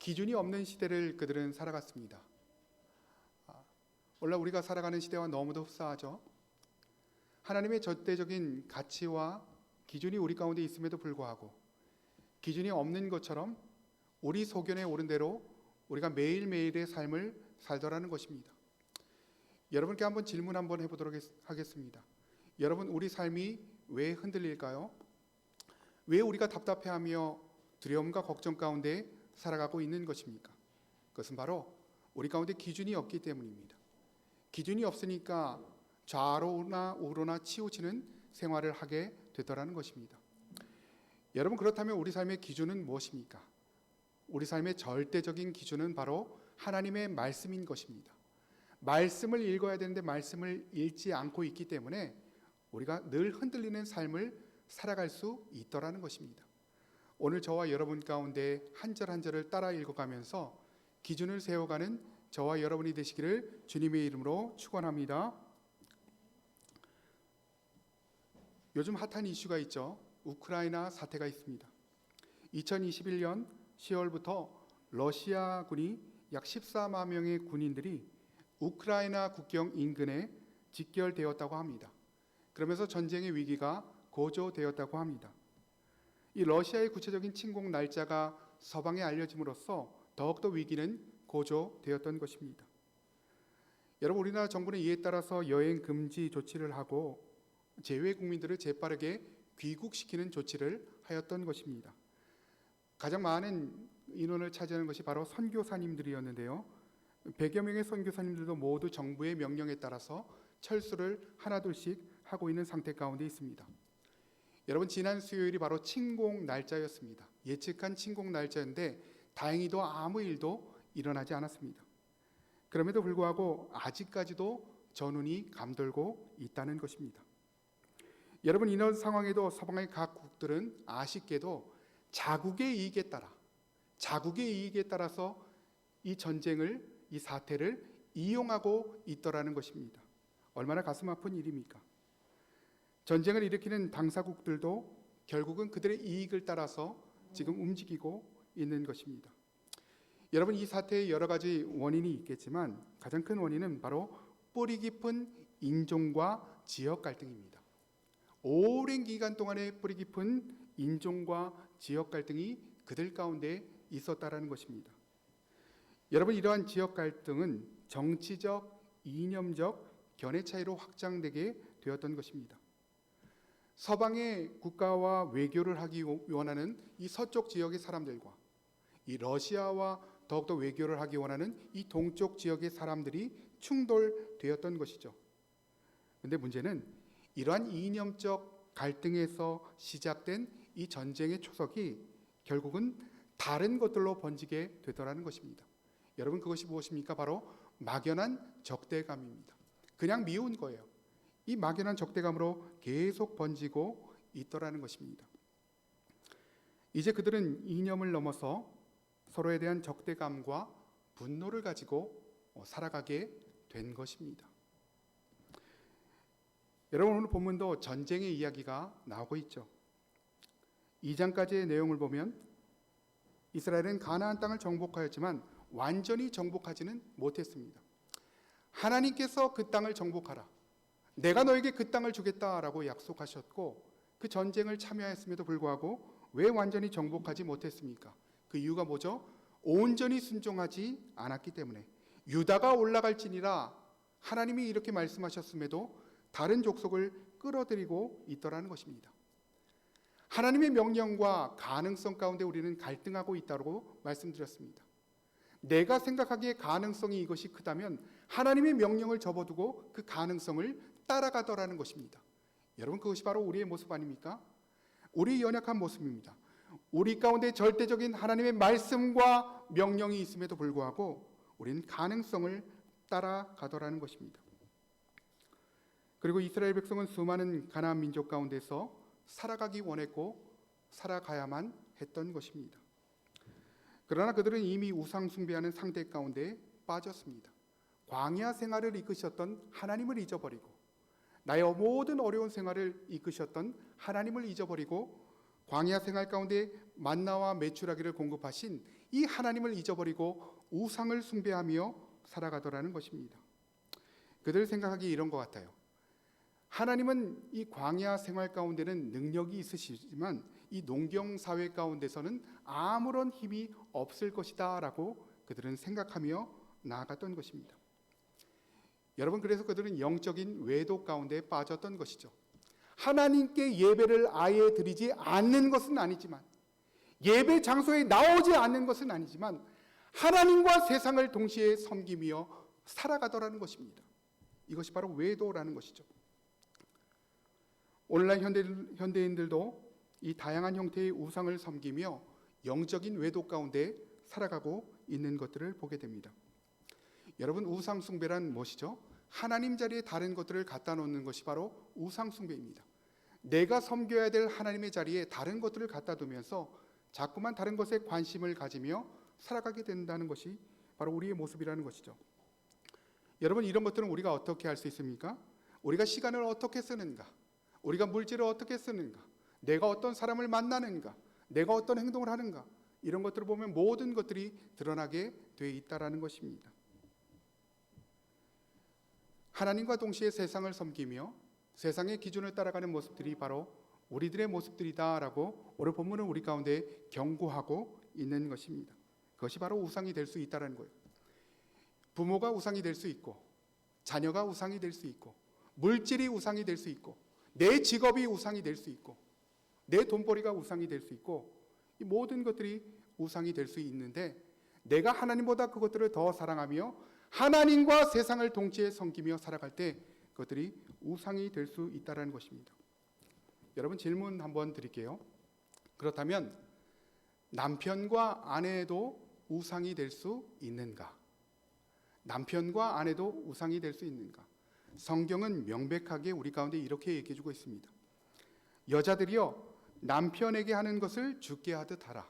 기준이 없는 시대를 그들은 살아갔습니다. 오늘 우리가 살아가는 시대와 너무도 흡사하죠. 하나님의 절대적인 가치와 기준이 우리 가운데 있음에도 불구하고 기준이 없는 것처럼 우리 소견에 오른 대로 우리가 매일매일의 삶을 살더라는 것입니다. 여러분께 한번 질문 한번 해보도록 하겠습니다. 여러분, 우리 삶이 왜 흔들릴까요? 왜 우리가 답답해하며 두려움과 걱정 가운데 살아가고 있는 것입니까? 그것은 바로 우리 가운데 기준이 없기 때문입니다. 기준이 없으니까 좌로나 우로나 치우치는 생활을 하게 되더라는 것입니다. 여러분, 그렇다면 우리 삶의 기준은 무엇입니까? 우리 삶의 절대적인 기준은 바로 하나님의 말씀인 것입니다. 말씀을 읽어야 되는데 말씀을 읽지 않고 있기 때문에 우리가 늘 흔들리는 삶을 살아갈 수 있더라는 것입니다. 오늘 저와 여러분 가운데 한 절 한 절을 따라 읽어가면서 기준을 세워가는 저와 여러분이 되시기를 주님의 이름으로 축원합니다. 요즘 핫한 이슈가 있죠. 우크라이나 사태가 있습니다. 2021년 10월부터 러시아군이 약 14만 명의 군인들이 우크라이나 국경 인근에 집결되었다고 합니다. 그러면서 전쟁의 위기가 고조되었다고 합니다. 이 러시아의 구체적인 침공 날짜가 서방에 알려짐으로써 더욱더 위기는 고조되었던 것입니다. 여러분, 우리나라 정부는 이에 따라서 여행 금지 조치를 하고 제외 국민들을 재빠르게 귀국시키는 조치를 하였던 것입니다. 가장 많은 인원을 차지하는 것이 바로 선교사님들이었는데요. 100여 명의 선교사님들도 모두 정부의 명령에 따라서 철수를 하나둘씩 하고 있는 상태 가운데 있습니다. 여러분, 지난 수요일이 바로 침공 날짜였습니다. 예측한 침공 날짜인데 다행히도 아무 일도 일어나지 않았습니다. 그럼에도 불구하고 아직까지도 전운이 감돌고 있다는 것입니다. 여러분, 이런 상황에도 서방의 각 국들은 아쉽게도 자국의 이익에 따라서 이 전쟁을, 이 사태를 이용하고 있더라는 것입니다. 얼마나 가슴 아픈 일입니까? 전쟁을 일으키는 당사국들도 결국은 그들의 이익을 따라서 지금 움직이고 있는 것입니다. 여러분, 이 사태의 여러 가지 원인이 있겠지만 가장 큰 원인은 바로 뿌리 깊은 인종과 지역 갈등입니다. 오랜 기간 동안의 뿌리 깊은 인종과 지역 갈등이 그들 가운데 있었다라는 것입니다. 여러분, 이러한 지역 갈등은 정치적, 이념적 견해 차이로 확장되게 되었던 것입니다. 서방의 국가와 외교를 하기 원하는 이 서쪽 지역의 사람들과 이 러시아와 더욱더 외교를 하기 원하는 이 동쪽 지역의 사람들이 충돌되었던 것이죠. 그런데 문제는 이러한 이념적 갈등에서 시작된 이 전쟁의 초석이 결국은 다른 것들로 번지게 되더라는 것입니다. 여러분, 그것이 무엇입니까? 바로 막연한 적대감입니다. 그냥 미운 거예요. 이 막연한 적대감으로 계속 번지고 있더라는 것입니다. 이제 그들은 이념을 넘어서 서로에 대한 적대감과 분노를 가지고 살아가게 된 것입니다. 여러분, 오늘 본문도 전쟁의 이야기가 나오고 있죠. 2장까지의 내용을 보면 이스라엘은 가나안 땅을 정복하였지만 완전히 정복하지는 못했습니다. 하나님께서 그 땅을 정복하라, 내가 너에게 그 땅을 주겠다라고 약속하셨고 그 전쟁을 참여했음에도 불구하고 왜 완전히 정복하지 못했습니까? 그 이유가 뭐죠? 온전히 순종하지 않았기 때문에. 유다가 올라갈지니라 하나님이 이렇게 말씀하셨음에도 다른 족속을 끌어들이고 있더라는 것입니다. 하나님의 명령과 가능성 가운데 우리는 갈등하고 있다고 말씀드렸습니다. 내가 생각하기에 가능성이 이것이 크다면 하나님의 명령을 접어두고 그 가능성을 따라가더라는 것입니다. 여러분, 그것이 바로 우리의 모습 아닙니까? 우리 연약한 모습입니다. 우리 가운데 절대적인 하나님의 말씀과 명령이 있음에도 불구하고 우리는 가능성을 따라가더라는 것입니다. 그리고 이스라엘 백성은 수많은 가나안 민족 가운데서 살아가기 원했고 살아가야만 했던 것입니다. 그러나 그들은 이미 우상 숭배하는 상태 가운데 빠졌습니다. 광야 생활을 이끄셨던 하나님을 잊어버리고 나의 모든 어려운 생활을 이끄셨던 하나님을 잊어버리고 광야 생활 가운데 만나와 메추라기를 공급하신 이 하나님을 잊어버리고 우상을 숭배하며 살아가더라는 것입니다. 그들 생각하기 이런 것 같아요. 하나님은 이 광야 생활 가운데는 능력이 있으시지만 이 농경 사회 가운데서는 아무런 힘이 없을 것이다 라고 그들은 생각하며 나아갔던 것입니다. 여러분, 그래서 그들은 영적인 외도 가운데 빠졌던 것이죠. 하나님께 예배를 아예 드리지 않는 것은 아니지만, 예배 장소에 나오지 않는 것은 아니지만 하나님과 세상을 동시에 섬기며 살아가더라는 것입니다. 이것이 바로 외도라는 것이죠. 오늘날 현대인들도 이 다양한 형태의 우상을 섬기며 영적인 외도 가운데 살아가고 있는 것들을 보게 됩니다. 여러분, 우상 숭배란 무엇이죠? 하나님 자리에 다른 것들을 갖다 놓는 것이 바로 우상 숭배입니다. 내가 섬겨야 될 하나님의 자리에 다른 것들을 갖다 두면서 자꾸만 다른 것에 관심을 가지며 살아가게 된다는 것이 바로 우리의 모습이라는 것이죠. 여러분, 이런 것들은 우리가 어떻게 할 수 있습니까? 우리가 시간을 어떻게 쓰는가? 우리가 물질을 어떻게 쓰는가? 내가 어떤 사람을 만나는가? 내가 어떤 행동을 하는가? 이런 것들을 보면 모든 것들이 드러나게 돼 있다라는 것입니다. 하나님과 동시에 세상을 섬기며 세상의 기준을 따라가는 모습들이 바로 우리들의 모습들이다라고 오늘 본문은 우리 가운데 경고하고 있는 것입니다. 그것이 바로 우상이 될 수 있다는 거예요. 부모가 우상이 될 수 있고, 자녀가 우상이 될 수 있고, 물질이 우상이 될 수 있고, 내 직업이 우상이 될 수 있고, 내 돈벌이가 우상이 될 수 있고, 이 모든 것들이 우상이 될 수 있는데, 내가 하나님보다 그것들을 더 사랑하며 하나님과 세상을 동시에 섬기며 살아갈 때 그것들이 우상이 될 수 있다는 것입니다. 여러분, 질문 한번 드릴게요. 그렇다면 남편과 아내도 우상이 될 수 있는가? 남편과 아내도 우상이 될 수 있는가? 성경은 명백하게 우리 가운데 이렇게 얘기해 주고 있습니다. 여자들이여, 남편에게 하는 것을 주께 하듯 하라.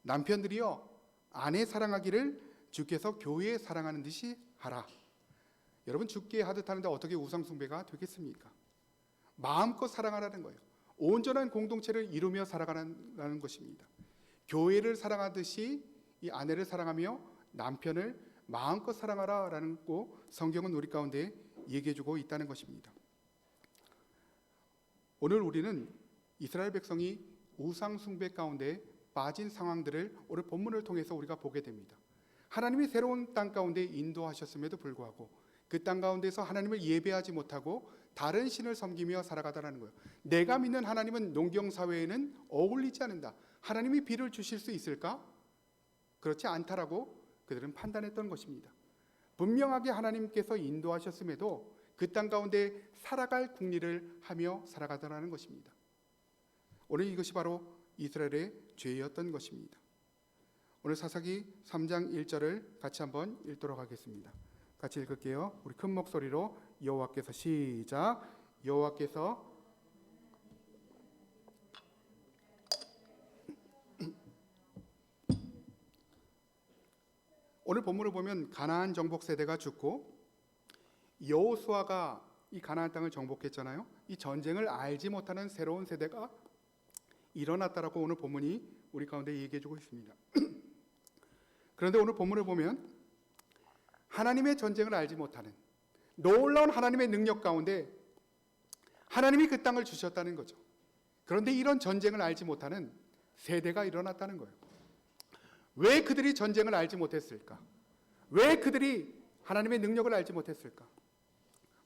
남편들이여, 아내 사랑하기를 주께서 교회 사랑하는 듯이 하라. 여러분, 주께 하듯 하는데 어떻게 우상 숭배가 되겠습니까? 마음껏 사랑하라는 거예요. 온전한 공동체를 이루며 살아가는 것입니다. 교회를 사랑하듯이 이 아내를 사랑하며 남편을 마음껏 사랑하라라는 거 성경은 우리 가운데 얘기해주고 있다는 것입니다. 오늘 우리는 이스라엘 백성이 우상 숭배 가운데 빠진 상황들을 오늘 본문을 통해서 우리가 보게 됩니다. 하나님이 새로운 땅 가운데 인도하셨음에도 불구하고 그 땅 가운데서 하나님을 예배하지 못하고 다른 신을 섬기며 살아가다라는 거예요. 내가 믿는 하나님은 농경 사회에는 어울리지 않는다. 하나님이 비를 주실 수 있을까? 그렇지 않다라고 그들은 판단했던 것입니다. 분명하게 하나님께서 인도하셨음에도 그 땅 가운데 살아갈 궁리를 하며 살아가더라는 것입니다. 오늘 이것이 바로 이스라엘의 죄였던 것입니다. 오늘 사사기 3장 1절을 같이 한번 읽도록 하겠습니다. 같이 읽을게요. 우리 큰 목소리로 여호와께서 시작. 여호와께서 오늘 본문을 보면 가나안 정복 세대가 죽고 여호수아가 이 가나안 땅을 정복했잖아요. 이 전쟁을 알지 못하는 새로운 세대가 일어났다라고 오늘 본문이 우리 가운데 얘기해주고 있습니다. 그런데 오늘 본문을 보면 하나님의 전쟁을 알지 못하는 놀라운 하나님의 능력 가운데 하나님이 그 땅을 주셨다는 거죠. 그런데 이런 전쟁을 알지 못하는 세대가 일어났다는 거예요. 왜 그들이 전쟁을 알지 못했을까? 왜 그들이 하나님의 능력을 알지 못했을까?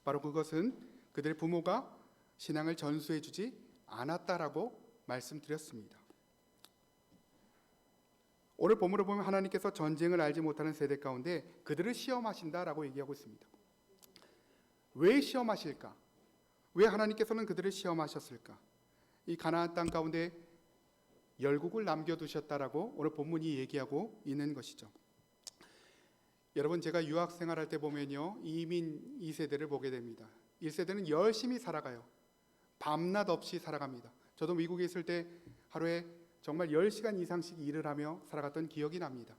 바로 그것은 그들의 부모가 신앙을 전수해 주지 않았다라고 말씀드렸습니다. 오늘 본문을 보면 하나님께서 전쟁을 알지 못하는 세대 가운데 그들을 시험하신다라고 얘기하고 있습니다. 왜 시험하실까? 왜 하나님께서는 그들을 시험하셨을까? 이 가나안 땅 가운데 열국을 남겨두셨다라고 오늘 본문이 얘기하고 있는 것이죠. 여러분, 제가 유학 생활할 때 보면요, 이민 2세대를 보게 됩니다. 1세대는 열심히 살아가요. 밤낮 없이 살아갑니다. 저도 미국에 있을 때 하루에 정말 10시간 이상씩 일을 하며 살아갔던 기억이 납니다.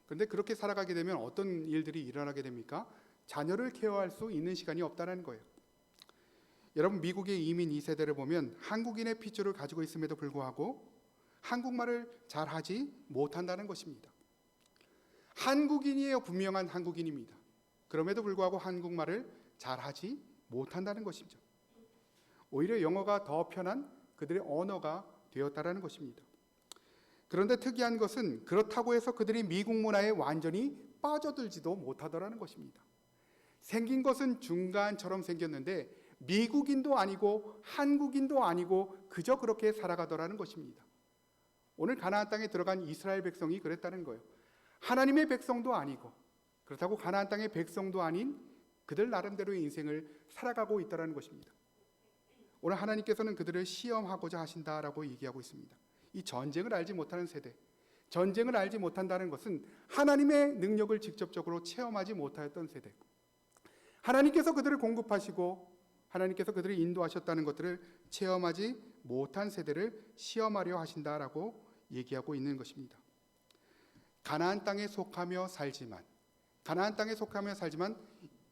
그런데 그렇게 살아가게 되면 어떤 일들이 일어나게 됩니까? 자녀를 케어할 수 있는 시간이 없다는 거예요. 여러분 미국의 이민 2세대를 보면 한국인의 핏줄을 가지고 있음에도 불구하고 한국말을 잘하지 못한다는 것입니다. 한국인이에요. 분명한 한국인입니다. 그럼에도 불구하고 한국말을 잘하지 못한다는 것이죠. 오히려 영어가 더 편한 그들의 언어가 되었다라는 것입니다. 그런데 특이한 것은 그렇다고 해서 그들이 미국 문화에 완전히 빠져들지도 못하더라는 것입니다. 생긴 것은 중간처럼 생겼는데 미국인도 아니고 한국인도 아니고 그저 그렇게 살아가더라는 것입니다. 오늘 가나안 땅에 들어간 이스라엘 백성이 그랬다는 거예요. 하나님의 백성도 아니고 그렇다고 가나안 땅의 백성도 아닌 그들 나름대로의 인생을 살아가고 있다는 것입니다. 오늘 하나님께서는 그들을 시험하고자 하신다라고 얘기하고 있습니다. 이 전쟁을 알지 못하는 세대, 전쟁을 알지 못한다는 것은 하나님의 능력을 직접적으로 체험하지 못하였던 세대, 하나님께서 그들을 공급하시고 하나님께서 그들을 인도하셨다는 것들을 체험하지 못한 세대를 시험하려 하신다라고 얘기하고 있는 것입니다. 가나안 땅에 속하며 살지만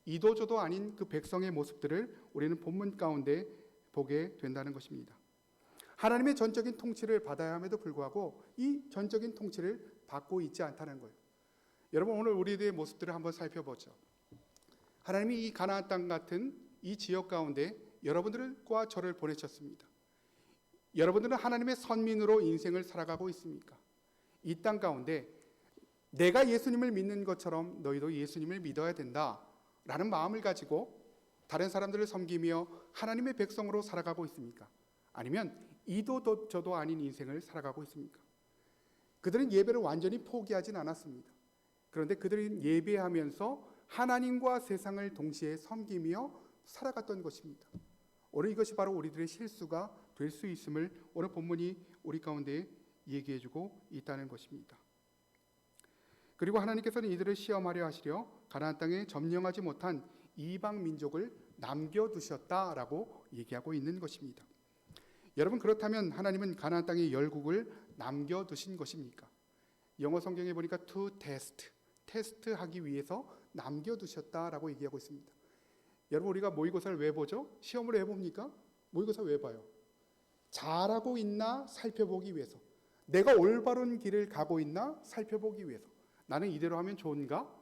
이도저도 아닌 그 백성의 모습들을 우리는 본문 가운데 보게 된다는 것입니다. 하나님의 전적인 통치를 받아야 함에도 불구하고 이 전적인 통치를 받고 있지 않다는 거예요. 여러분 오늘 우리들의 모습들을 한번 살펴보죠. 하나님이 이 가나안 땅 같은 이 지역 가운데 여러분들과 저를 보내셨습니다. 여러분들은 하나님의 선민으로 인생을 살아가고 있습니까? 이 땅 가운데 내가 예수님을 믿는 것처럼 너희도 예수님을 믿어야 된다라는 마음을 가지고 다른 사람들을 섬기며 하나님의 백성으로 살아가고 있습니까? 아니면 이도저도 아닌 인생을 살아가고 있습니까? 그들은 예배를 완전히 포기하진 않았습니다. 그런데 그들은 예배하면서 하나님과 세상을 동시에 섬기며 살아갔던 것입니다. 오늘 이것이 바로 우리들의 실수가 될 수 있음을 오늘 본문이 우리 가운데 얘기해주고 있다는 것입니다. 그리고 하나님께서는 이들을 시험하려 하시려 가나안 땅에 점령하지 못한 이방 민족을 남겨두셨다라고 얘기하고 있는 것입니다. 여러분 그렇다면 하나님은 가나안 땅의 열국을 남겨두신 것입니까? 영어 성경에 보니까 to test, 테스트하기 위해서 남겨두셨다라고 얘기하고 있습니다. 여러분 우리가 모의고사를 왜 보죠? 시험을 왜 봅니까? 모의고사 왜 봐요? 잘하고 있나 살펴보기 위해서, 내가 올바른 길을 가고 있나 살펴보기 위해서, 나는 이대로 하면 좋은가?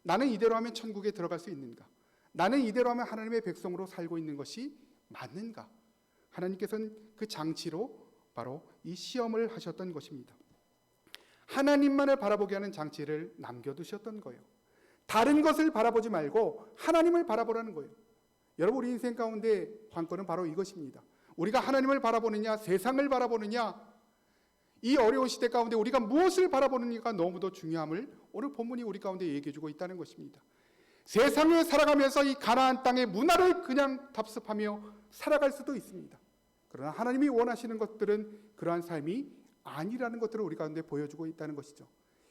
나는 이대로 하면 천국에 들어갈 수 있는가? 나는 이대로 하면 하나님의 백성으로 살고 있는 것이 맞는가? 하나님께서는 그 장치로 바로 이 시험을 하셨던 것입니다. 하나님만을 바라보게 하는 장치를 남겨두셨던 거예요. 다른 것을 바라보지 말고 하나님을 바라보라는 거예요. 여러분 우리 인생 가운데 관건은 바로 이것입니다. 우리가 하나님을 바라보느냐 세상을 바라보느냐, 이 어려운 시대 가운데 우리가 무엇을 바라보느냐가 너무도 중요함을 오늘 본문이 우리 가운데 얘기해주고 있다는 것입니다. 세상에 살아가면서 이 가나안 땅의 문화를 그냥 답습하며 살아갈 수도 있습니다. 그러나 하나님이 원하시는 것들은 그러한 삶이 아니라는 것들을 우리 가운데 보여주고 있다는 것이죠.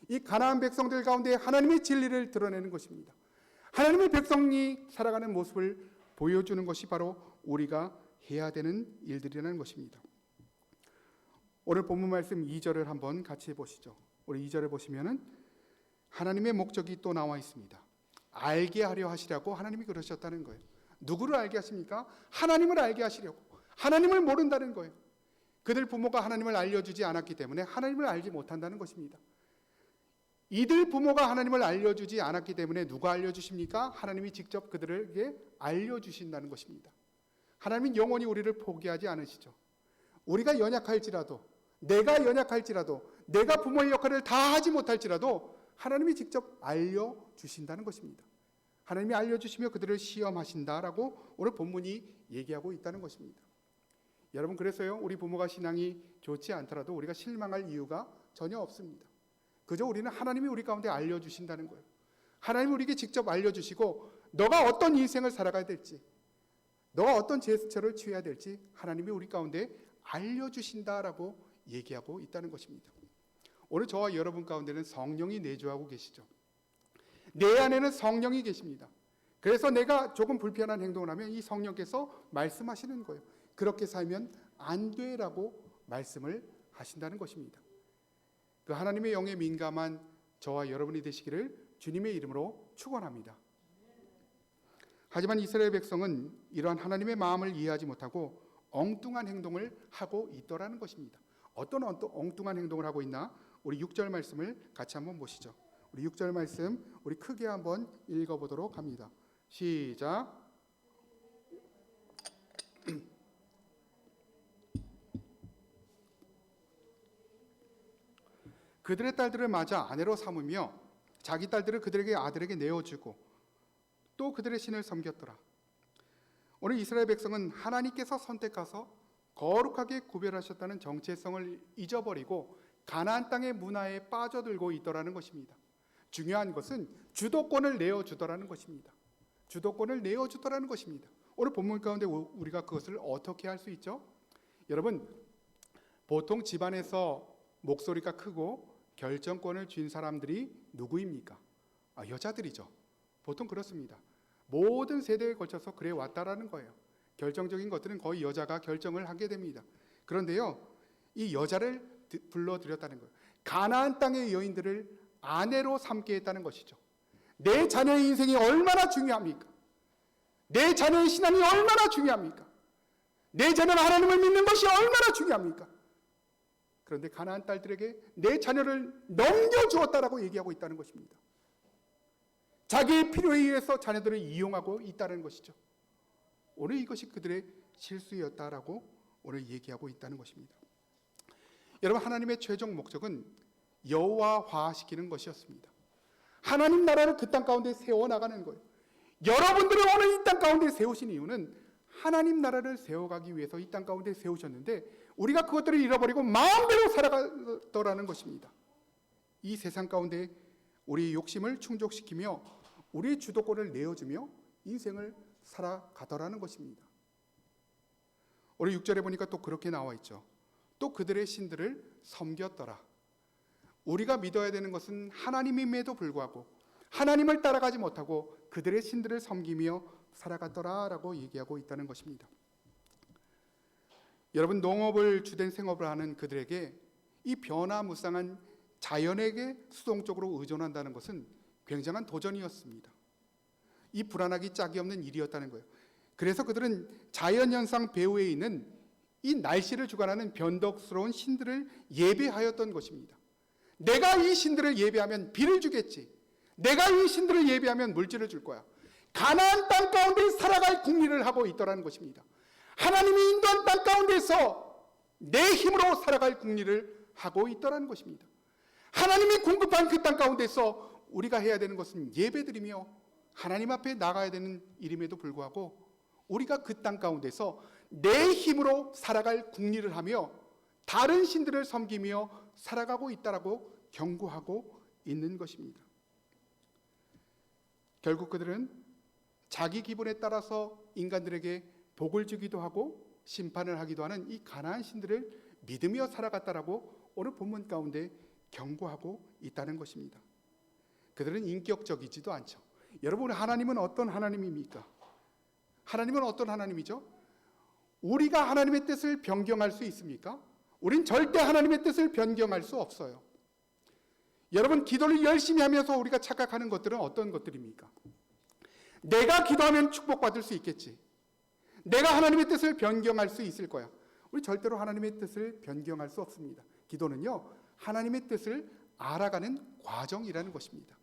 이 가나안 백성들 가운데 하나님의 진리를 드러내는 것입니다. 하나님의 백성이 살아가는 모습을 보여주는 것이 바로 우리가 해야 되는 일들이라는 것입니다. 오늘 본문 말씀 2절을 한번 같이 보시죠. 우리 2절을 보시면은 하나님의 목적이 또 나와 있습니다. 알게 하려 하시라고 하나님이 그러셨다는 거예요. 누구를 알게 하십니까? 하나님을 알게 하시려고. 하나님을 모른다는 거예요. 그들 부모가 하나님을 알려주지 않았기 때문에 하나님을 알지 못한다는 것입니다. 이들 부모가 하나님을 알려주지 않았기 때문에 누가 알려주십니까? 하나님이 직접 그들에게 알려주신다는 것입니다. 하나님은 영원히 우리를 포기하지 않으시죠. 우리가 연약할지라도, 내가 연약할지라도, 내가 부모의 역할을 다 하지 못할지라도 하나님이 직접 알려주신다는 것입니다. 하나님이 알려주시며 그들을 시험하신다라고 오늘 본문이 얘기하고 있다는 것입니다. 여러분 그래서요, 우리 부모가 신앙이 좋지 않더라도 우리가 실망할 이유가 전혀 없습니다. 그저 우리는 하나님이 우리 가운데 알려주신다는 거예요. 하나님이 우리에게 직접 알려주시고 너가 어떤 인생을 살아가야 될지, 너가 어떤 제스처를 취해야 될지 하나님이 우리 가운데 알려주신다라고 얘기하고 있다는 것입니다. 오늘 저와 여러분 가운데는 성령이 내주하고 계시죠. 내 안에는 성령이 계십니다. 그래서 내가 조금 불편한 행동을 하면 이 성령께서 말씀하시는 거예요. 그렇게 살면 안 돼라고 말씀을 하신다는 것입니다. 그 하나님의 영에 민감한 저와 여러분이 되시기를 주님의 이름으로 축원합니다. 하지만 이스라엘 백성은 이러한 하나님의 마음을 이해하지 못하고 엉뚱한 행동을 하고 있더라는 것입니다. 어떤 엉뚱한 행동을 하고 있나? 우리 6절 말씀을 같이 한번 보시죠. 우리 6절 말씀 우리 크게 한번 읽어보도록 합니다. 시작. 그들의 딸들을 맞아 아내로 삼으며 자기 딸들을 그들에게 아들에게 내어주고 또 그들의 신을 섬겼더라. 오늘 이스라엘 백성은 하나님께서 선택하서 거룩하게 구별하셨다는 정체성을 잊어버리고 가나안 땅의 문화에 빠져들고 있더라는 것입니다. 중요한 것은 주도권을 내어주더라는 것입니다. 주도권을 내어주더라는 것입니다. 오늘 본문 가운데 우리가 그것을 어떻게 할 수 있죠? 여러분, 보통 집안에서 목소리가 크고 결정권을 쥔 사람들이 누구입니까? 여자들이죠. 보통 그렇습니다. 모든 세대에 걸쳐서 그래 왔다라는 거예요. 결정적인 것들은 거의 여자가 결정을 하게 됩니다. 그런데요, 이 여자를 불러들였다는 거예요. 가나안 땅의 여인들을 아내로 삼게 했다는 것이죠. 내 자녀의 인생이 얼마나 중요합니까? 내 자녀의 신앙이 얼마나 중요합니까? 내 자녀가 하나님을 믿는 것이 얼마나 중요합니까? 그런데 가나안 딸들에게 내 자녀를 넘겨주었다라고 얘기하고 있다는 것입니다. 자기의 필요에 의해서 자녀들을 이용하고 있다는 것이죠. 오늘 이것이 그들의 실수였다라고 오늘 얘기하고 있다는 것입니다. 여러분, 하나님의 최종 목적은 여호와화시키는 것이었습니다. 하나님 나라를 그 땅 가운데 세워나가는 거예요. 여러분들을 오늘 이 땅 가운데 세우신 이유는 하나님 나라를 세워가기 위해서 이 땅 가운데 세우셨는데 우리가 그것들을 잃어버리고 마음대로 살아가더라는 것입니다. 이 세상 가운데 우리의 욕심을 충족시키며 우리의 주도권을 내어주며 인생을 살아가더라는 것입니다. 오늘 6절에 보니까 또 그렇게 나와 있죠. 또 그들의 신들을 섬겼더라. 우리가 믿어야 되는 것은 하나님임에도 불구하고 하나님을 따라가지 못하고 그들의 신들을 섬기며 살아갔더라라고 얘기하고 있다는 것입니다. 여러분, 농업을 주된 생업을 하는 그들에게 이 변화무쌍한 자연에게 수동적으로 의존한다는 것은 굉장한 도전이었습니다. 이 불안하기 짝이 없는 일이었다는 거예요. 그래서 그들은 자연현상 배후에 있는 이 날씨를 주관하는 변덕스러운 신들을 예배하였던 것입니다. 내가 이 신들을 예배하면 비를 주겠지. 내가 이 신들을 예배하면 물질을 줄 거야. 가나안 땅 가운데 살아갈 궁리를 하고 있더라는 것입니다. 하나님이 인도한 땅 가운데서 내 힘으로 살아갈 궁리를 하고 있더라는 것입니다. 하나님이 공급한 그 땅 가운데서 우리가 해야 되는 것은 예배드리며 하나님 앞에 나가야 되는 일임에도 불구하고 우리가 그 땅 가운데서 내 힘으로 살아갈 궁리를 하며 다른 신들을 섬기며 살아가고 있다라고 경고하고 있는 것입니다. 결국 그들은 자기 기분에 따라서 인간들에게 복을 주기도 하고 심판을 하기도 하는 이 가나안 신들을 믿으며 살아갔다라고 오늘 본문 가운데 경고하고 있다는 것입니다. 그들은 인격적이지도 않죠. 여러분, 하나님은 어떤 하나님입니까? 하나님은 어떤 하나님이죠? 우리가 하나님의 뜻을 변경할 수 있습니까? 우린 절대 하나님의 뜻을 변경할 수 없어요. 여러분, 기도를 열심히 하면서 우리가 착각하는 것들은 어떤 것들입니까? 내가 기도하면 축복받을 수 있겠지. 내가 하나님의 뜻을 변경할 수 있을 거야. 우리 절대로 하나님의 뜻을 변경할 수 없습니다. 기도는요, 하나님의 뜻을 알아가는 과정이라는 것입니다.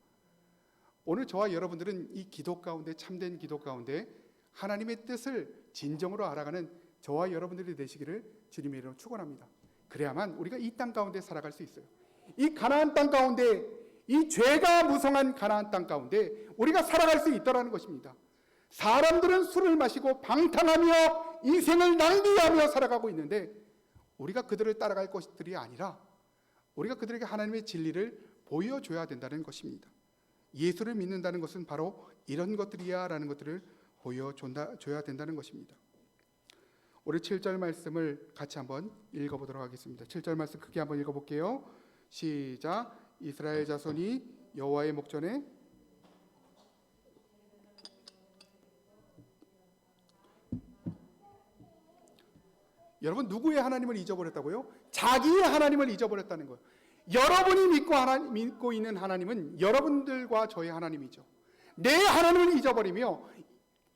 오늘 저와 여러분들은 이 기도 가운데, 참된 기도 가운데 하나님의 뜻을 진정으로 알아가는 저와 여러분들이 되시기를 주님의 이름으로 축원합니다. 그래야만 우리가 이 땅 가운데 살아갈 수 있어요. 이 가나안 땅 가운데, 이 죄가 무성한 가나안 땅 가운데 우리가 살아갈 수 있다라는 것입니다. 사람들은 술을 마시고 방탕하며 인생을 낭비하며 살아가고 있는데 우리가 그들을 따라갈 것들이 아니라 우리가 그들에게 하나님의 진리를 보여줘야 된다는 것입니다. 예수를 믿는다는 것은 바로 이런 것들이야 라는 것들을 보여줘야 된다는 것입니다. 우리 7절 말씀을 같이 한번 읽어보도록 하겠습니다. 7절 말씀 크게 한번 읽어볼게요. 시작. 이스라엘 자손이 여호와의 목전에 여러분, 누구의 하나님을 잊어버렸다고요? 자기의 하나님을 잊어버렸다는 거예요. 여러분이 믿고 있는 하나님은 여러분들과 저의 하나님이죠. 내 하나님을 잊어버리며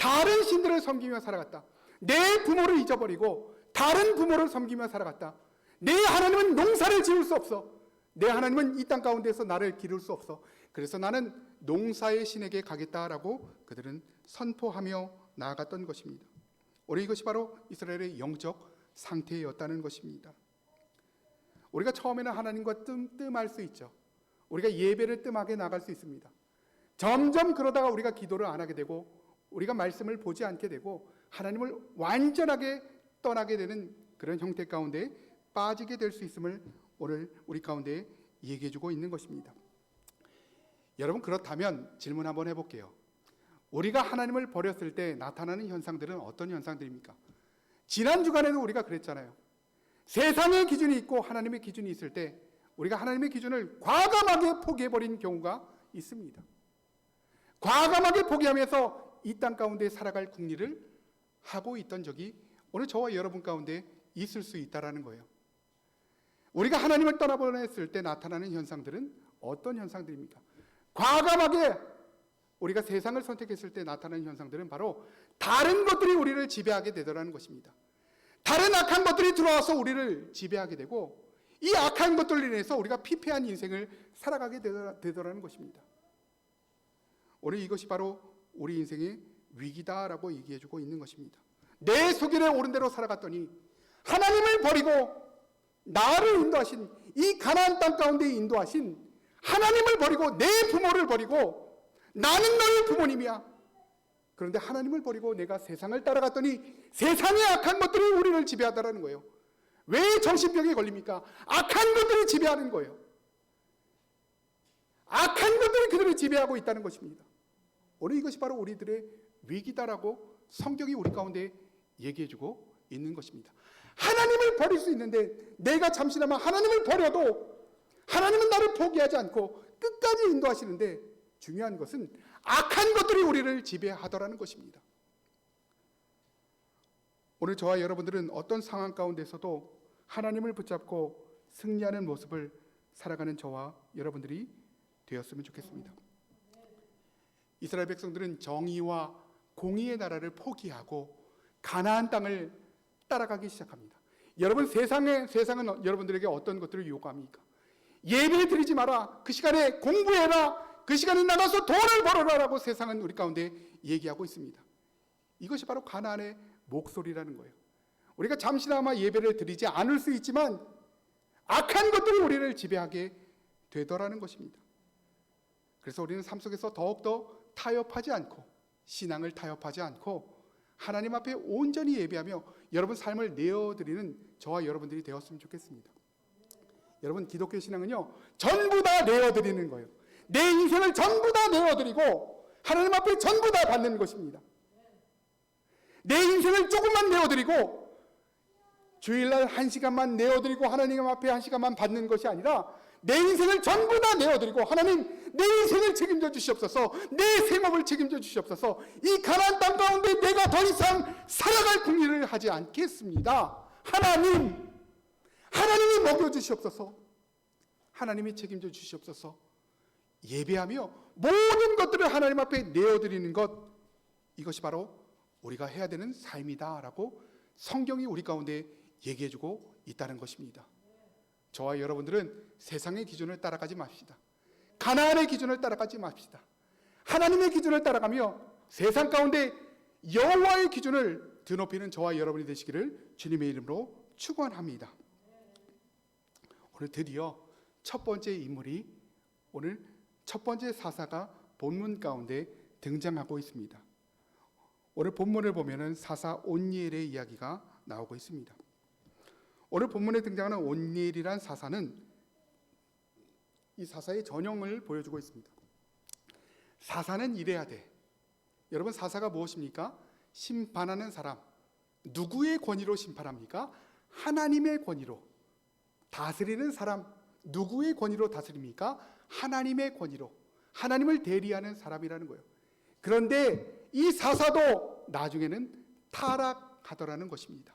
다른 신들을 섬기며 살아갔다. 내 부모를 잊어버리고 다른 부모를 섬기며 살아갔다. 내 하나님은 농사를 지을 수 없어. 내 하나님은 이 땅 가운데서 나를 기를 수 없어. 그래서 나는 농사의 신에게 가겠다라고 그들은 선포하며 나아갔던 것입니다. 오늘 이것이 바로 이스라엘의 영적 상태였다는 것입니다. 우리가 처음에는 하나님과 뜸할 수 있죠. 우리가 예배를 뜸하게 나갈 수 있습니다. 점점 그러다가 우리가 기도를 안 하게 되고 우리가 말씀을 보지 않게 되고 하나님을 완전하게 떠나게 되는 그런 형태 가운데 빠지게 될 수 있음을 오늘 우리 가운데 얘기해 주고 있는 것입니다. 여러분, 그렇다면 질문 한번 해볼게요. 우리가 하나님을 버렸을 때 나타나는 현상들은 어떤 현상들입니까? 지난 주간에도 우리가 그랬잖아요. 세상의 기준이 있고 하나님의 기준이 있을 때 우리가 하나님의 기준을 과감하게 포기해버린 경우가 있습니다. 과감하게 포기하면서 이 땅 가운데 살아갈 궁리를 하고 있던 적이 오늘 저와 여러분 가운데 있을 수 있다라는 거예요. 우리가 하나님을 떠나보냈을 때 나타나는 현상들은 어떤 현상들입니까? 과감하게 우리가 세상을 선택했을 때 나타나는 현상들은 바로 다른 것들이 우리를 지배하게 되더라는 것입니다. 다른 악한 것들이 들어와서 우리를 지배하게 되고 이 악한 것들로 인해서 우리가 피폐한 인생을 살아가게 되더라는 것입니다. 오늘 이것이 바로 우리 인생의 위기다라고 얘기해주고 있는 것입니다. 내 소견에 옳은 대로 살아갔더니 하나님을 버리고 나를 인도하신 이 가나안 땅 가운데 인도하신 하나님을 버리고 내 부모를 버리고 나는 너의 부모님이야. 그런데 하나님을 버리고 내가 세상을 따라갔더니 세상의 악한 것들이 우리를 지배하더라는 거예요. 왜 정신병에 걸립니까? 악한 것들이 지배하는 거예요. 악한 것들이 그들을 지배하고 있다는 것입니다. 오늘 이것이 바로 우리들의 위기다라고 성경이 우리 가운데 얘기해주고 있는 것입니다. 하나님을 버릴 수 있는데 내가 잠시나마 하나님을 버려도 하나님은 나를 포기하지 않고 끝까지 인도하시는데 중요한 것은 악한 것들이 우리를 지배하더라는 것입니다. 오늘 저와 여러분들은 어떤 상황 가운데서도 하나님을 붙잡고 승리하는 모습을 살아가는 저와 여러분들이 되었으면 좋겠습니다. 이스라엘 백성들은 정의와 공의의 나라를 포기하고 가나안 땅을 따라가기 시작합니다. 여러분, 세상은 여러분들에게 어떤 것들을 요구합니까? 예배 드리지 마라. 그 시간에 공부해라. 그 시간에 나가서 돈을 벌어라라고 세상은 우리 가운데 얘기하고 있습니다. 이것이 바로 가나안의 목소리라는 거예요. 우리가 잠시나마 예배를 드리지 않을 수 있지만 악한 것들이 우리를 지배하게 되더라는 것입니다. 그래서 우리는 삶 속에서 더욱더 타협하지 않고 신앙을 타협하지 않고 하나님 앞에 온전히 예배하며 여러분 삶을 내어드리는 저와 여러분들이 되었으면 좋겠습니다. 여러분, 기독교 신앙은요, 전부 다 내어드리는 거예요. 내 인생을 전부 다 내어드리고 하나님 앞에 전부 다 받는 것입니다. 내 인생을 조금만 내어드리고 주일날 1시간만 내어드리고 하나님 앞에 1시간만 받는 것이 아니라 내 인생을 전부 다 내어드리고 하나님, 내 인생을 책임져 주시옵소서. 내 생업을 책임져 주시옵소서. 이 가나안 땅 가운데 내가 더 이상 살아갈 궁리를 하지 않겠습니다. 하나님이 먹여 주시옵소서. 하나님이 책임져 주시옵소서. 예배하며 모든 것들을 하나님 앞에 내어드리는 것, 이것이 바로 우리가 해야 되는 삶이다라고 성경이 우리 가운데 얘기해주고 있다는 것입니다. 저와 여러분들은 세상의 기준을 따라가지 맙시다. 가나안의 기준을 따라가지 맙시다. 하나님의 기준을 따라가며 세상 가운데 여호와의 기준을 드높이는 저와 여러분이 되시기를 주님의 이름으로 축원합니다. 오늘 드디어 첫 번째 인물이, 오늘 첫 번째 사사가 본문 가운데 등장하고 있습니다. 오늘 본문을 보면은 사사 온니엘의 이야기가 나오고 있습니다. 오늘 본문에 등장하는 온니엘이란 사사는 이 사사의 전형을 보여주고 있습니다. 사사는 이래야 돼. 여러분, 사사가 무엇입니까? 심판하는 사람. 누구의 권위로 심판합니까? 하나님의 권위로. 다스리는 사람. 누구의 권위로 다스립니까? 하나님의 권위로. 하나님을 대리하는 사람이라는 거예요. 그런데 이 사사도 나중에는 타락하더라는 것입니다.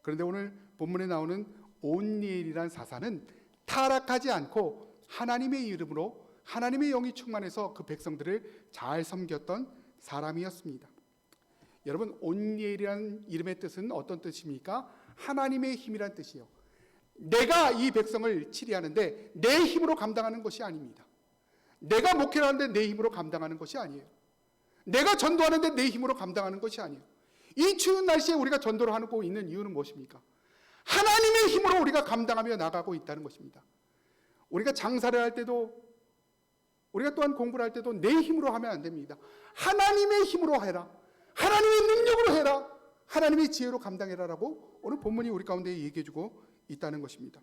그런데 오늘 본문에 나오는 온니엘이라는 사사는 타락하지 않고 하나님의 이름으로 하나님의 영이 충만해서 그 백성들을 잘 섬겼던 사람이었습니다. 여러분, 온니엘이라는 이름의 뜻은 어떤 뜻입니까? 하나님의 힘이란 뜻이요. 내가 이 백성을 치리하는데 내 힘으로 감당하는 것이 아닙니다. 내가 목회를 하는데 내 힘으로 감당하는 것이 아니에요. 내가 전도하는데 내 힘으로 감당하는 것이 아니에요. 이 추운 날씨에 우리가 전도를 하고 있는 이유는 무엇입니까? 하나님의 힘으로 우리가 감당하며 나가고 있다는 것입니다. 우리가 장사를 할 때도, 우리가 또한 공부를 할 때도 내 힘으로 하면 안 됩니다. 하나님의 힘으로 해라. 하나님의 능력으로 해라. 하나님의 지혜로 감당해라라고 오늘 본문이 우리 가운데 얘기해주고 있다는 것입니다.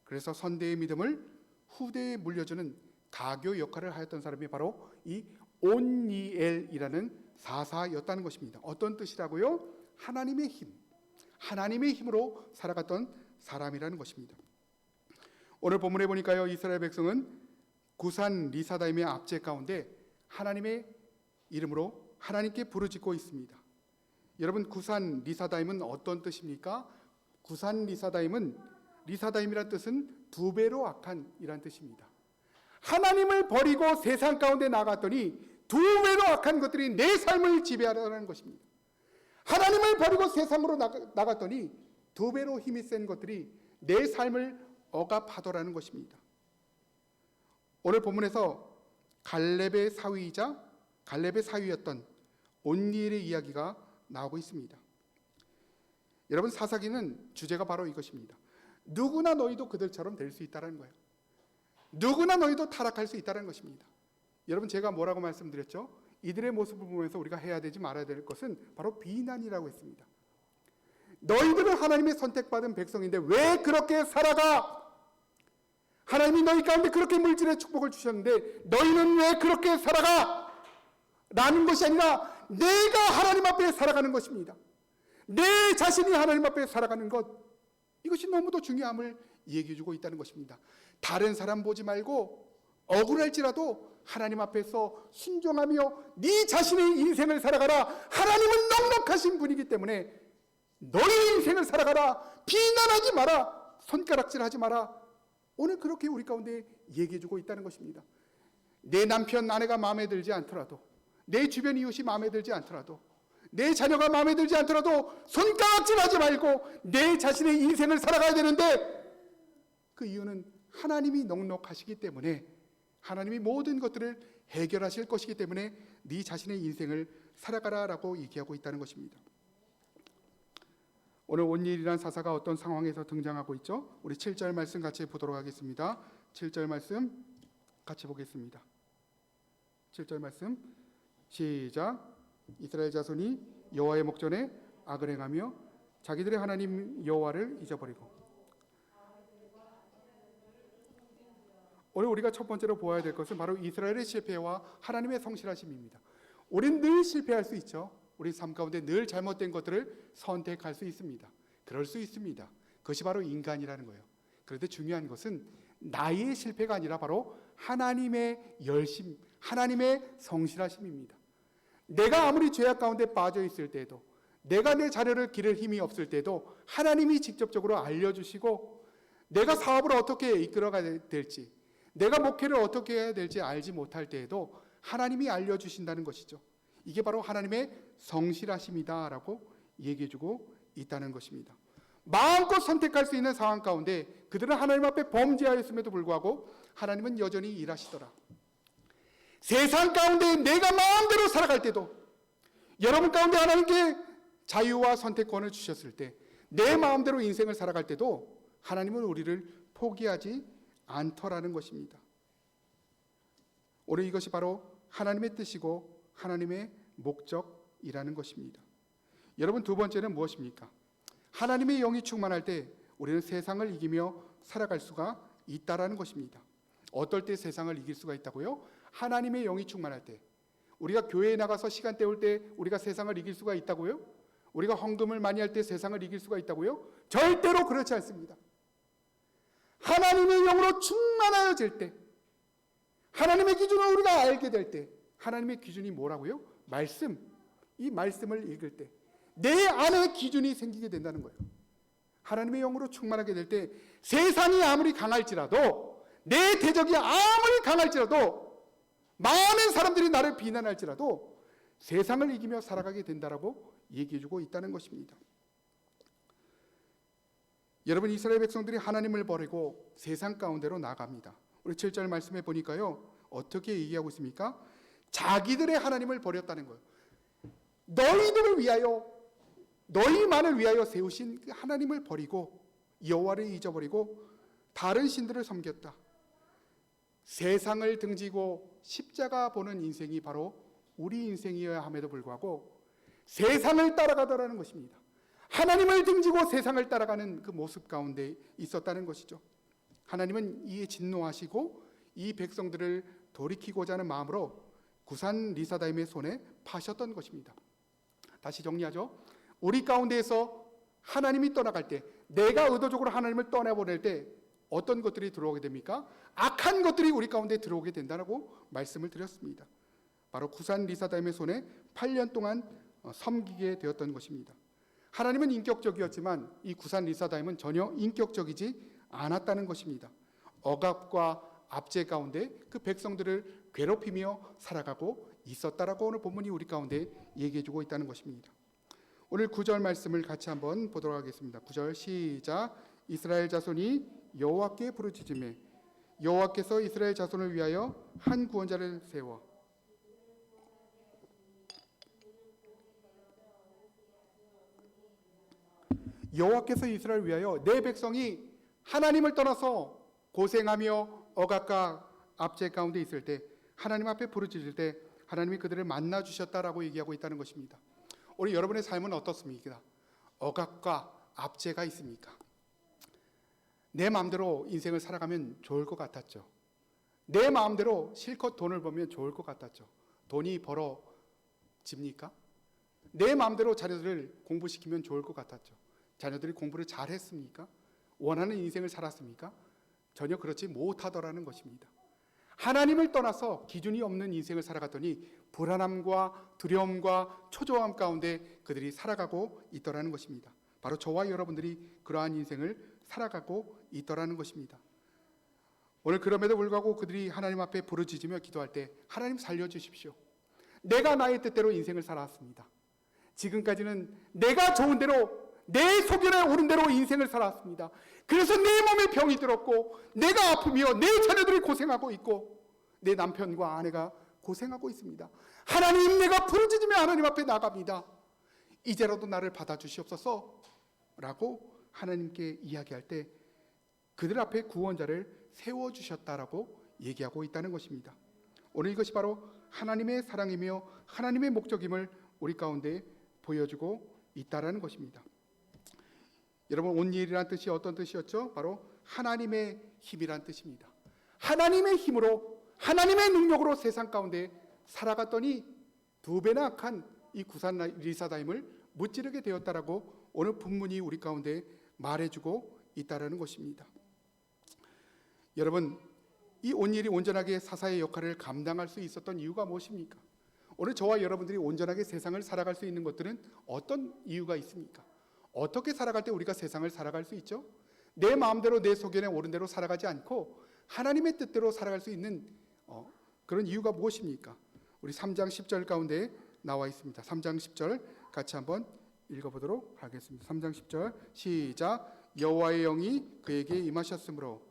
그래서 선대의 믿음을 후대에 물려주는 가교 역할을 하였던 사람이 바로 이 온니엘이라는 사사였다는 것입니다. 어떤 뜻이라고요? 하나님의 힘, 하나님의 힘으로 살아갔던 사람이라는 것입니다. 오늘 본문에 보니까요, 이스라엘 백성은 구산 리사다임의 압제 가운데 하나님의 이름으로 하나님께 부르짖고 있습니다. 여러분, 구산 리사다임은 어떤 뜻입니까? 구산 리사다임은, 리사다임이란 뜻은 두 배로 악한 이란 뜻입니다. 하나님을 버리고 세상 가운데 나갔더니 두 배로 악한 것들이 내 삶을 지배하려는 것입니다. 하나님을 버리고 세상으로 나갔더니 두 배로 힘이 센 것들이 내 삶을 억압하더라는 것입니다. 오늘 본문에서 갈렙의 사위였던 온니엘의 이야기가 나오고 있습니다. 여러분, 사사기는 주제가 바로 이것입니다. 누구나 너희도 그들처럼 될 수 있다는 거예요. 누구나 너희도 타락할 수 있다는 것입니다. 여러분, 제가 뭐라고 말씀드렸죠? 이들의 모습을 보면서 우리가 해야 되지 말아야 될 것은 바로 비난이라고 했습니다. 너희들은 하나님의 선택받은 백성인데 왜 그렇게 살아가? 하나님이 너희 가운데 그렇게 물질의 축복을 주셨는데 너희는 왜 그렇게 살아가? 라는 것이 아니라 내가 하나님 앞에 살아가는 것입니다. 내 자신이 하나님 앞에 살아가는 것, 이것이 너무도 중요함을 얘기해주고 있다는 것입니다. 다른 사람 보지 말고 억울할지라도 하나님 앞에서 순종하며 네 자신의 인생을 살아가라. 하나님은 넉넉하신 분이기 때문에 너의 인생을 살아가라. 비난하지 마라. 손가락질하지 마라. 오늘 그렇게 우리 가운데 얘기해주고 있다는 것입니다. 내 남편, 아내가 마음에 들지 않더라도, 내 주변 이웃이 마음에 들지 않더라도, 내 자녀가 마음에 들지 않더라도 손가락질하지 말고 내 자신의 인생을 살아가야 되는데, 그 이유는 하나님이 넉넉하시기 때문에, 하나님이 모든 것들을 해결하실 것이기 때문에 네 자신의 인생을 살아가라라고 얘기하고 있다는 것입니다. 오늘 온니엘이라는 사사가 어떤 상황에서 등장하고 있죠? 우리 7절 말씀 같이 보도록 하겠습니다. 7절 말씀 같이 보겠습니다. 7절 말씀 시작. 이스라엘 자손이 여호와의 목전에 악을 행하며 자기들의 하나님 여호와를 잊어버리고. 오늘 우리가 첫 번째로 보아야 될 것은 바로 이스라엘의 실패와 하나님의 성실하심입니다. 우리는 늘 실패할 수 있죠. 우리 삶 가운데 늘 잘못된 것들을 선택할 수 있습니다. 그럴 수 있습니다. 그것이 바로 인간이라는 거예요. 그런데 중요한 것은 나의 실패가 아니라 바로 하나님의 열심, 하나님의 성실하심입니다. 내가 아무리 죄악 가운데 빠져 있을 때도, 내가 내 자녀를 기를 힘이 없을 때도 하나님이 직접적으로 알려주시고, 내가 사업을 어떻게 이끌어가야 될지, 내가 목회를 어떻게 해야 될지 알지 못할 때에도 하나님이 알려주신다는 것이죠. 이게 바로 하나님의 성실하심이다라고 얘기해주고 있다는 것입니다. 마음껏 선택할 수 있는 상황 가운데 그들은 하나님 앞에 범죄하였음에도 불구하고 하나님은 여전히 일하시더라. 세상 가운데 내가 마음대로 살아갈 때도, 여러분 가운데 하나님께 자유와 선택권을 주셨을 때, 내 마음대로 인생을 살아갈 때도 하나님은 우리를 포기하지 않더라는 것입니다. 오늘 이것이 바로 하나님의 뜻이고 하나님의 목적이라는 것입니다. 여러분, 두 번째는 무엇입니까? 하나님의 영이 충만할 때 우리는 세상을 이기며 살아갈 수가 있다라는 것입니다. 어떨 때 세상을 이길 수가 있다고요? 하나님의 영이 충만할 때. 우리가 교회에 나가서 시간 때울 때 우리가 세상을 이길 수가 있다고요? 우리가 헌금을 많이 할 때 세상을 이길 수가 있다고요? 절대로 그렇지 않습니다. 하나님의 영으로 충만하여질 때, 하나님의 기준을 우리가 알게 될 때, 하나님의 기준이 뭐라고요? 말씀. 이 말씀을 읽을 때 내 안에 기준이 생기게 된다는 거예요. 하나님의 영으로 충만하게 될 때 세상이 아무리 강할지라도, 내 대적이 아무리 강할지라도, 많은 사람들이 나를 비난할지라도 세상을 이기며 살아가게 된다라고 얘기해주고 있다는 것입니다. 여러분, 이스라엘 백성들이 하나님을 버리고 세상 가운데로 나갑니다. 우리 7절 말씀해 보니까요, 어떻게 얘기하고 있습니까? 자기들의 하나님을 버렸다는 거예요. 너희들을 위하여, 너희만을 위하여 세우신 그 하나님을 버리고 여호와를 잊어버리고 다른 신들을 섬겼다. 세상을 등지고 십자가 보는 인생이 바로 우리 인생이어야 함에도 불구하고 세상을 따라가더라는 것입니다. 하나님을 등지고 세상을 따라가는 그 모습 가운데 있었다는 것이죠. 하나님은 이에 진노하시고 이 백성들을 돌이키고자 하는 마음으로 구산 리사다임의 손에 파셨던 것입니다. 다시 정리하죠. 우리 가운데에서 하나님이 떠나갈 때, 내가 의도적으로 하나님을 떠나보낼 때 어떤 것들이 들어오게 됩니까? 악한 것들이 우리 가운데 들어오게 된다고 말씀을 드렸습니다. 바로 구산 리사다임의 손에 8년 동안 섬기게 되었던 것입니다. 하나님은 인격적이었지만 이 구산 리사다임은 전혀 인격적이지 않았다는 것입니다. 억압과 압제 가운데 그 백성들을 괴롭히며 살아가고 있었다라고 오늘 본문이 우리 가운데 얘기해주고 있다는 것입니다. 오늘 9절 말씀을 같이 한번 보도록 하겠습니다. 9절 시작. 이스라엘 자손이 여호와께 부르짖으매 여호와께서 이스라엘 자손을 위하여 한 구원자를 세워 여호와께서 이스라엘을 위하여 내 백성이 하나님을 떠나서 고생하며 억압과 압제 가운데 있을 때 하나님 앞에 부르짖을 때 하나님이 그들을 만나 주셨다라고 얘기하고 있다는 것입니다. 우리 여러분의 삶은 어떻습니까? 억압과 압제가 있습니까? 내 마음대로 인생을 살아가면 좋을 것 같았죠. 내 마음대로 실컷 돈을 벌면 좋을 것 같았죠. 돈이 벌어집니까? 내 마음대로 자녀들을 공부시키면 좋을 것 같았죠. 자녀들이 공부를 잘했습니까? 원하는 인생을 살았습니까? 전혀 그렇지 못하더라는 것입니다. 하나님을 떠나서 기준이 없는 인생을 살아갔더니 불안함과 두려움과 초조함 가운데 그들이 살아가고 있더라는 것입니다. 바로 저와 여러분들이 그러한 인생을 살아가고 있더라는 것입니다. 오늘 그럼에도 불구하고 그들이 하나님 앞에 부르짖으며 기도할 때 하나님 살려주십시오. 내가 나의 뜻대로 인생을 살아왔습니다. 지금까지는 내가 좋은 대로 내 소견에 오른 대로 인생을 살아왔습니다. 그래서 내 몸에 병이 들었고 내가 아프며 내 자녀들이 고생하고 있고 내 남편과 아내가 고생하고 있습니다. 하나님, 내가 부르짖으며 하나님 앞에 나갑니다. 이제라도 나를 받아주시옵소서 라고 하나님께 이야기할 때 그들 앞에 구원자를 세워주셨다라고 얘기하고 있다는 것입니다. 오늘 이것이 바로 하나님의 사랑이며 하나님의 목적임을 우리 가운데 보여주고 있다라는 것입니다. 여러분, 온일이란 뜻이 어떤 뜻이었죠? 바로 하나님의 힘이란 뜻입니다. 하나님의 힘으로, 하나님의 능력으로 세상 가운데 살아갔더니 두 배나 악한 이 구산 리사다임을 무찌르게 되었다라고 오늘 본문이 우리 가운데 말해주고 있다라는 것입니다. 여러분, 이 온일이 온전하게 사사의 역할을 감당할 수 있었던 이유가 무엇입니까? 오늘 저와 여러분들이 온전하게 세상을 살아갈 수 있는 것들은 어떤 이유가 있습니까? 어떻게 살아갈 때 우리가 세상을 살아갈 수 있죠? 내 마음대로 내 소견에 오른 대로 살아가지 않고 하나님의 뜻대로 살아갈 수 있는 그런 이유가 무엇입니까? 우리 3장 10절 가운데 나와 있습니다. 3장 10절 같이 한번 읽어보도록 하겠습니다. 3장 10절 시작. 여호와의 영이 그에게 임하셨으므로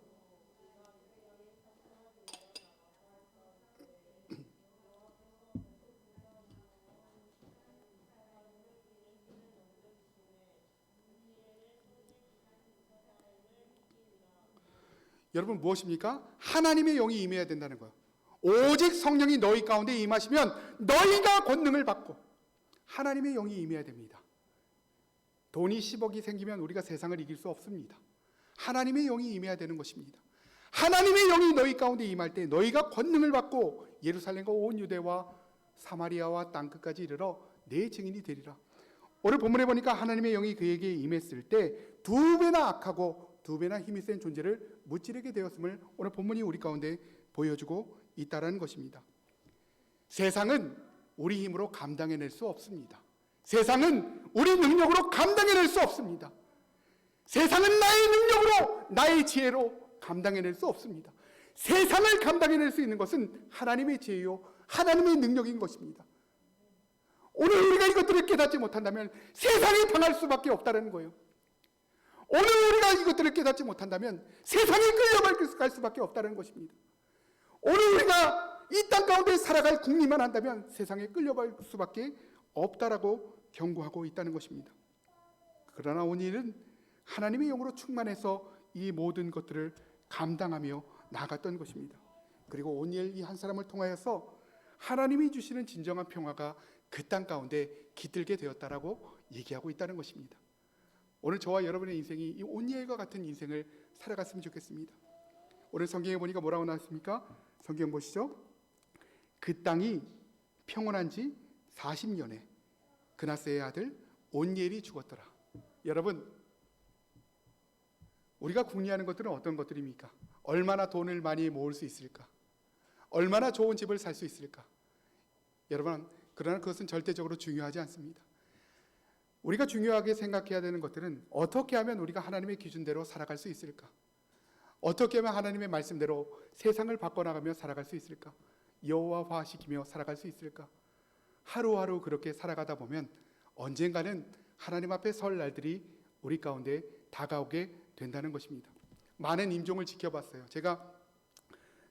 여러분, 무엇입니까? 하나님의 영이 임해야 된다는 거예요. 오직 성령이 너희 가운데 임하시면 너희가 권능을 받고 하나님의 영이 임해야 됩니다. 돈이 10억이 생기면 우리가 세상을 이길 수 없습니다. 하나님의 영이 임해야 되는 것입니다. 하나님의 영이 너희 가운데 임할 때 너희가 권능을 받고 예루살렘과 온 유대와 사마리아와 땅끝까지 이르러 내 증인이 되리라. 오늘 본문에 보니까 하나님의 영이 그에게 임했을 때 두 배나 악하고 두 배나 힘이 센 존재를 무찌르게 되었음을 오늘 본문이 우리 가운데 보여주고 있다는 것입니다. 세상은 우리 힘으로 감당해낼 수 없습니다. 세상은 우리 능력으로 감당해낼 수 없습니다. 세상은 나의 능력으로, 나의 지혜로 감당해낼 수 없습니다. 세상을 감당해낼 수 있는 것은 하나님의 지혜요, 하나님의 능력인 것입니다. 오늘 우리가 이것들을 깨닫지 못한다면 세상에 당할 수밖에 없다는 거예요. 오늘 우리가 이것들을 깨닫지 못한다면 세상에 끌려갈 수밖에 없다는 것입니다. 오늘 우리가 이 땅 가운데 살아갈 궁리만 한다면 세상에 끌려갈 수밖에 없다라고 경고하고 있다는 것입니다. 그러나 오늘은 하나님의 영으로 충만해서 이 모든 것들을 감당하며 나갔던 것입니다. 그리고 오늘 이 한 사람을 통하여서 하나님이 주시는 진정한 평화가 그 땅 가운데 깃들게 되었다라고 얘기하고 있다는 것입니다. 오늘 저와 여러분의 인생이 이 온니엘과 같은 인생을 살아갔으면 좋겠습니다. 오늘 성경에 보니까 뭐라고 나왔습니까? 성경 보시죠. 그 땅이 평온한 지 40년에 그나스의 아들 온니엘이 죽었더라. 여러분, 우리가 궁리하는 것들은 어떤 것들입니까? 얼마나 돈을 많이 모을 수 있을까? 얼마나 좋은 집을 살 수 있을까? 여러분, 그러나 그것은 절대적으로 중요하지 않습니다. 우리가 중요하게 생각해야 되는 것들은 어떻게 하면 우리가 하나님의 기준대로 살아갈 수 있을까? 어떻게 하면 하나님의 말씀대로 세상을 바꿔나가며 살아갈 수 있을까? 여호와화시키며 살아갈 수 있을까? 하루하루 그렇게 살아가다 보면 언젠가는 하나님 앞에 설 날들이 우리 가운데 다가오게 된다는 것입니다. 많은 임종을 지켜봤어요. 제가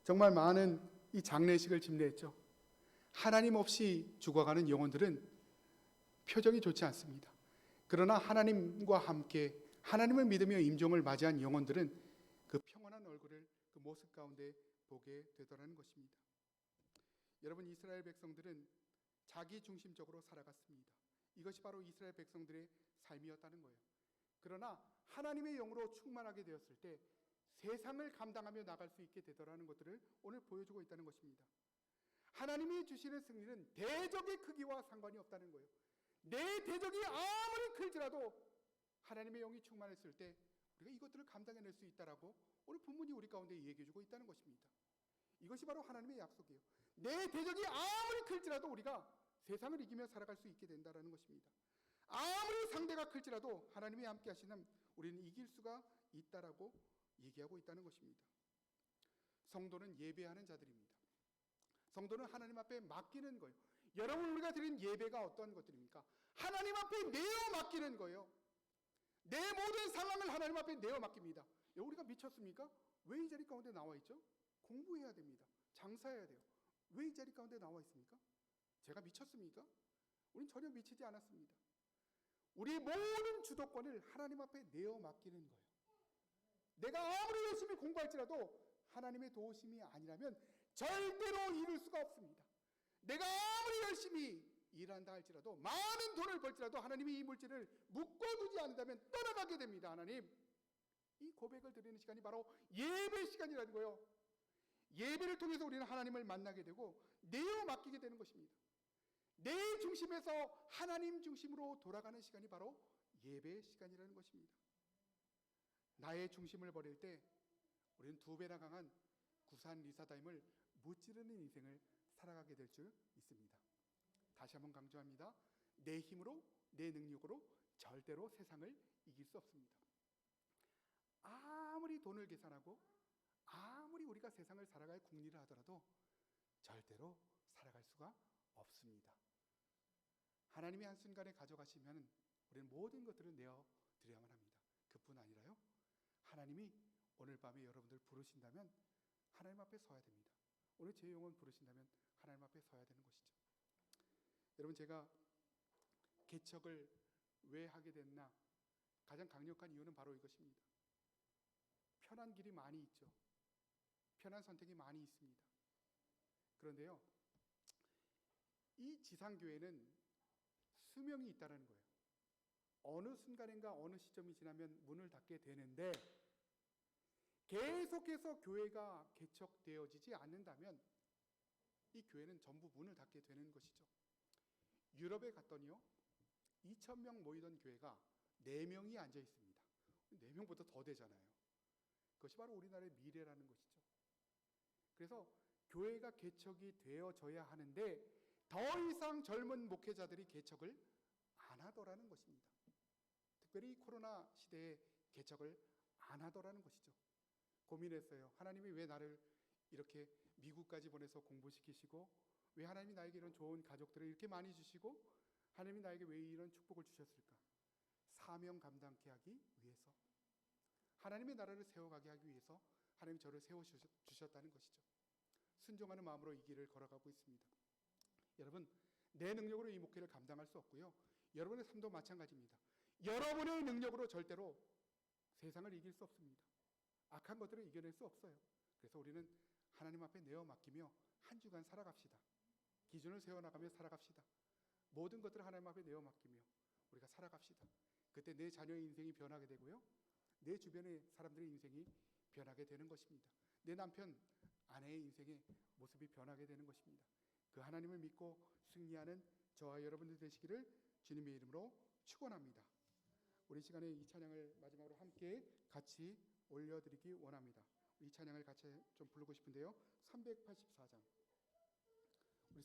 정말 많은 이 장례식을 집례했죠. 하나님 없이 죽어가는 영혼들은 표정이 좋지 않습니다. 그러나 하나님과 함께 하나님을 믿으며 임종을 맞이한 영혼들은 그 평온한 얼굴을 그 모습 가운데 보게 되더라는 것입니다. 여러분, 이스라엘 백성들은 자기 중심적으로 살아갔습니다. 이것이 바로 이스라엘 백성들의 삶이었다는 거예요. 그러나 하나님의 영으로 충만하게 되었을 때 세상을 감당하며 나갈 수 있게 되더라는 것들을 오늘 보여주고 있다는 것입니다. 하나님이 주시는 승리는 대적의 크기와 상관이 없다는 거예요. 내 대적이 아무리 클지라도 하나님의 영이 충만했을 때 우리가 이것들을 감당해낼 수 있다라고 오늘 본문이 우리 가운데 얘기해주고 있다는 것입니다. 이것이 바로 하나님의 약속이에요. 내 대적이 아무리 클지라도 우리가 세상을 이기며 살아갈 수 있게 된다는 것입니다. 아무리 상대가 클지라도 하나님이 함께 하시는 우리는 이길 수가 있다라고 얘기하고 있다는 것입니다. 성도는 예배하는 자들입니다. 성도는 하나님 앞에 맡기는 거예요. 여러분, 우리가 드린 예배가 어떤 것들입니까? 하나님 앞에 내어 맡기는 거예요. 내 모든 상황을 하나님 앞에 내어 맡깁니다. 우리가 미쳤습니까? 왜 이 자리 가운데 나와 있죠? 공부해야 됩니다. 장사해야 돼요. 왜 이 자리 가운데 나와 있습니까? 제가 미쳤습니까? 우린 전혀 미치지 않았습니다. 우리 모든 주도권을 하나님 앞에 내어 맡기는 거예요. 내가 아무리 열심히 공부할지라도 하나님의 도우심이 아니라면 절대로 이룰 수가 없습니다. 내가 아무리 열심히 일한다 할지라도 많은 돈을 벌지라도 하나님이 이 물질을 묶어두지 않는다면 떠나가게 됩니다. 하나님, 이 고백을 드리는 시간이 바로 예배 시간이라는 거예요. 예배를 통해서 우리는 하나님을 만나게 되고 내어 맡기게 되는 것입니다. 내 중심에서 하나님 중심으로 돌아가는 시간이 바로 예배 시간이라는 것입니다. 나의 중심을 버릴 때 우리는 두 배나 강한 구산 리사다임을 무찌르는 인생을 살아가게 될 줄 믿습니다. 다시 한번 강조합니다. 내 힘으로, 내 능력으로 절대로 세상을 이길 수 없습니다. 아무리 돈을 계산하고 아무리 우리가 세상을 살아갈 궁리를 하더라도 절대로 살아갈 수가 없습니다. 하나님이 한순간에 가져가시면 우리는 모든 것들을 내어드려야만 합니다. 그뿐 아니라요, 하나님이 오늘 밤에 여러분들 부르신다면 하나님 앞에 서야 됩니다. 오늘 제 영혼 부르신다면 하나님 앞에 서야 되는 것이죠. 여러분, 제가 개척을 왜 하게 됐나? 가장 강력한 이유는 바로 이것입니다. 편한 길이 많이 있죠. 편한 선택이 많이 있습니다. 그런데요, 이 지상교회는 수명이 있다는 거예요. 어느 순간인가 어느 시점이 지나면 문을 닫게 되는데 계속해서 교회가 개척되어지지 않는다면 이 교회는 전부 문을 닫게 되는 것이죠. 유럽에 갔더니요, 2,000명 모이던 교회가 4명이 앉아 있습니다. 4명보다 더 되잖아요. 그것이 바로 우리나라의 미래라는 것이죠. 그래서 교회가 개척이 되어져야 하는데 더 이상 젊은 목회자들이 개척을 안 하더라는 것입니다. 특별히 코로나 시대에 개척을 안 하더라는 것이죠. 고민했어요. 하나님이 왜 나를 이렇게 미국까지 보내서 공부시키시고 왜 하나님이 나에게 이런 좋은 가족들을 이렇게 많이 주시고 하나님이 나에게 왜 이런 축복을 주셨을까? 사명 감당케 하기 위해서, 하나님의 나라를 세워가게 하기 위해서 하나님이 저를 세워주셨다는 것이죠. 순종하는 마음으로 이 길을 걸어가고 있습니다. 여러분, 내 능력으로 이 목회를 감당할 수 없고요. 여러분의 삶도 마찬가지입니다. 여러분의 능력으로 절대로 세상을 이길 수 없습니다. 악한 것들을 이겨낼 수 없어요. 그래서 우리는 하나님 앞에 내어 맡기며 한 주간 살아갑시다. 기준을 세워나가며 살아갑시다. 모든 것들을 하나님 앞에 내어 맡기며 우리가 살아갑시다. 그때 내 자녀의 인생이 변하게 되고요. 내 주변의 사람들의 인생이 변하게 되는 것입니다. 내 남편, 아내의 인생의 모습이 변하게 되는 것입니다. 그 하나님을 믿고 승리하는 저와 여러분들 되시기를 주님의 이름으로 축원합니다. 우리 시간에 이 찬양을 마지막으로 함께 같이 올려드리기 원합니다. 이 찬양을 같이 좀 부르고 싶은데요. 384장. 우리